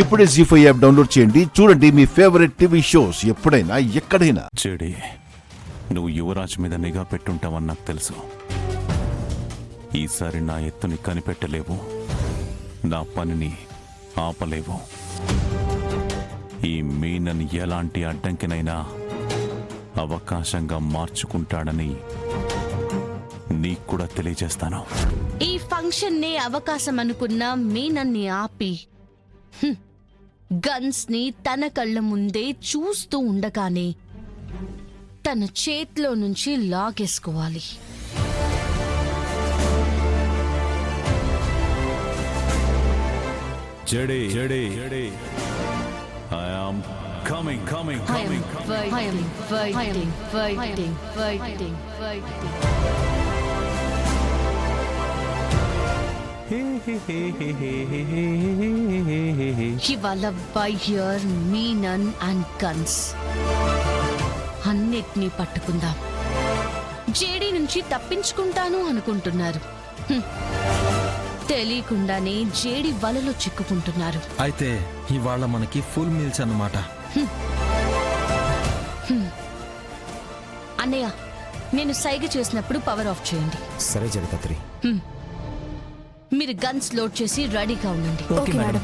ఇప్పుడే జీ5 app download చేయండి. చూడండి మీ ఫేవరెట్ టీవీ షోస్ ఎప్పుడైనా ఎక్కడైనా. చెడి, నువ్వు యువరాజ్ మీద నిఘా పెట్టుంటావని నాకు తెలుసు. ఈసారి నా ఎత్తుని కనిపెట్టలేవు, నా పనిని ఆపలేవు. ఈ మీనని ఎలాంటి అడ్డంకినైనా అవకాశంగా మార్చుకుంటాడని నీకు కూడా తెలియజేస్తాను. ఈ ఫంక్షన్ నే అవకాశం అనుకున్న మీనన్ని ఆపి గన్స్ ని తన కళ్ళ ముందే చూస్తూ ఉండగానే తన చేతిలో నుంచి లాగేసుకోవాలి. జడే జడే జడే, I am coming, coming, coming, fighting. ఇవాళ బైయర్, మీనన్ అండ్ గన్స్ అన్నిటినీ పట్టుకుందాం. జేడీ నుంచి తప్పించుకుంటాను అనుకుంటున్నారు. తెలియకుండానే జేడీ వలలో చిక్కుకుంటున్నారు. అయితే ఇవాళ మనకి ఫుల్ మీల్స్ అన్నమాట. అన్నయ్య, నేను సైగ చేసినప్పుడు పవర్ ఆఫ్ చేయండి. సరే జగదాత్రి. మీరు గన్స్ లోడ్ చేసి రెడీగా ఉండండి. Okay madam.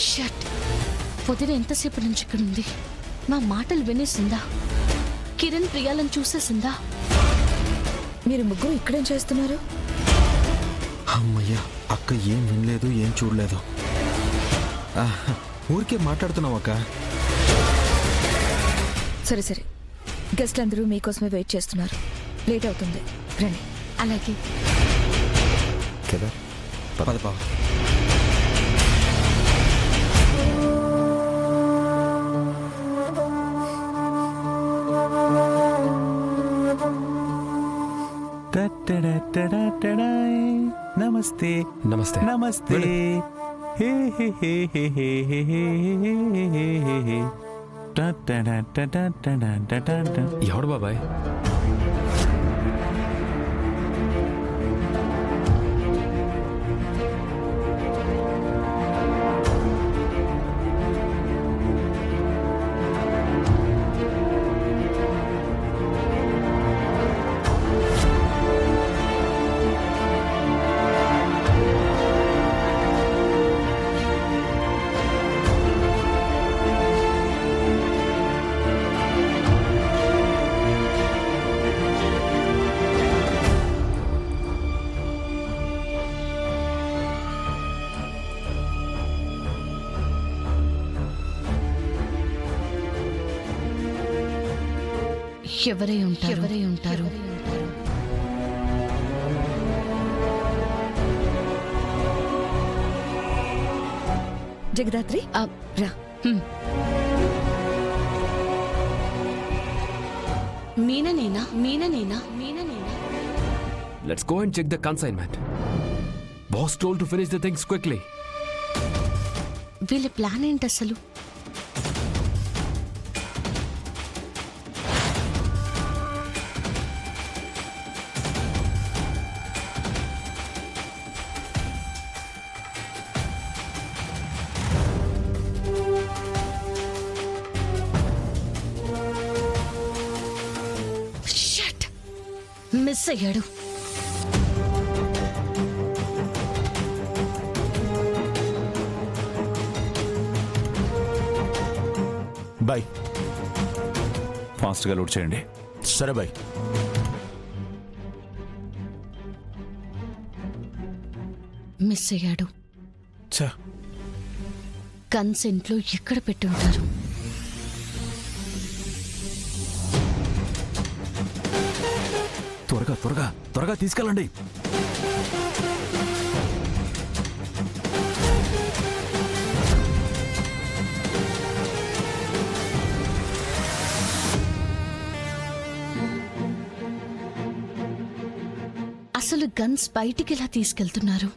షట్. పొద్దున ఎంతసేపు నుంచి ఇక్కడ ఉంది? మా మాటలు వినేసిందా? కిరణ్ ప్రియాలను చూసేసిందా? మీరు ముగ్గురు ఇక్కడేం చేస్తున్నారు? అమ్మయ్యా, అక్క ఏం వినలేదు, ఏం చూడలేదు. ఊరికే మాట్లాడుతున్నావు అక్క. సరే సరే, గెస్ట్లు అందరూ మీకోసమే వెయిట్ చేస్తున్నారు. లేట్ అవుతుంది, రండి. అలాగే. కదా పద బావ. నమస్తే నమస్తే. నమస్తే. హే హే హే హే హే హే హే హే హే. ఎవడు బాబాయ్? ఎవరై ఉంటారు? జగదాత్రి, రా. మీననేనా? Let's go and check the consignment. Boss told to finish the things quickly. వీళ్ళ ప్లాన్ ఏంటి అసలు? షట్. మిస్ అయ్యాడు. బాయ్. ఫాస్ట్గా లోడ్ చేయండి. సరే బాయ్. మిస్ అయ్యాడు. ఛా, గన్స్ ఇంట్లో ఎక్కడ పెట్టుంటారు? త్వరగా త్వరగా త్వరగా తీసుకెళ్ళండి. అసలు గన్స్ బయటికి ఎలా తీసుకెళ్తున్నారు?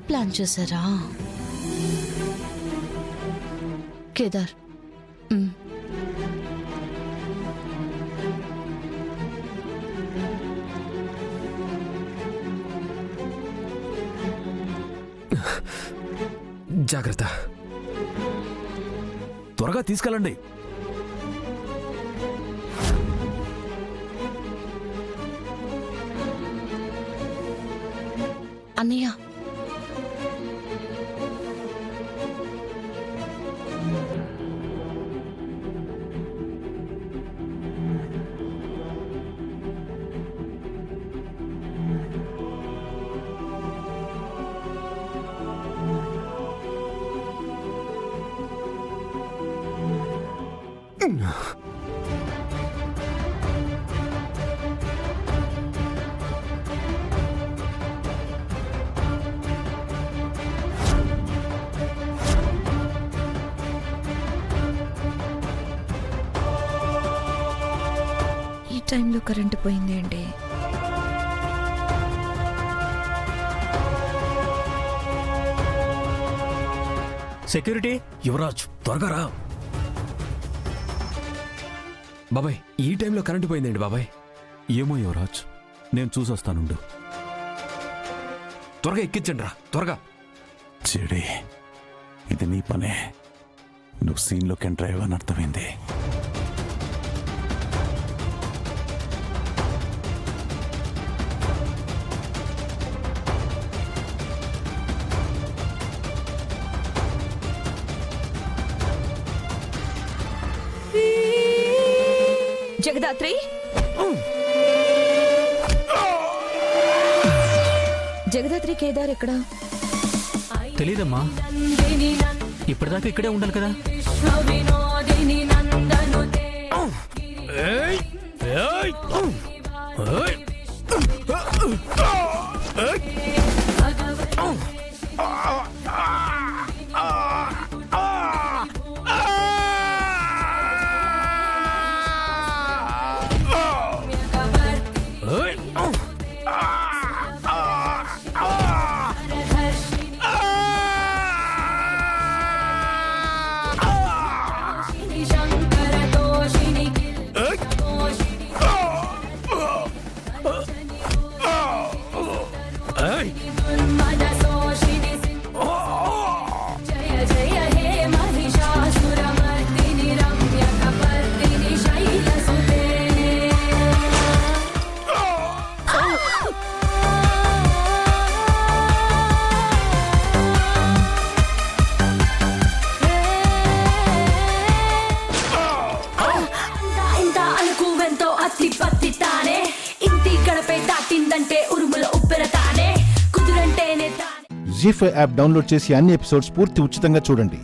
ప్లాన్ చేశారా కేదార్? జాగ్రత్త. త్వరగా తీసుకెళ్ళండి. అన్నయ్య, ఈ టైంలో కరెంటు పోయింది అండి. సెక్యూరిటీ, యువరాజ్ త్వరగా రా. బాబాయ్, ఈ టైంలో కరెంటు పోయిందండి బాబాయ్. ఏమో యువరాజ్, నేను చూసొస్తానుండు. త్వరగా ఎక్కించండి రా, త్వరగా. చెడి, ఇది నీ పనే. నువ్వు సీన్లోకి ఎంటర్ అయ్యావని అర్థమైంది. జగదాత్రి, జగదాత్రి కేదార్ ఎక్కడా? తెలీదమ్మా, ఇప్పటిదాకా ఇక్కడే ఉండాలి కదా. జీ5 యాప్ డౌన్లోడ్ చేసి అన్ని ఎపిసోడ్స్ పూర్తి ఉచితంగా చూడండి.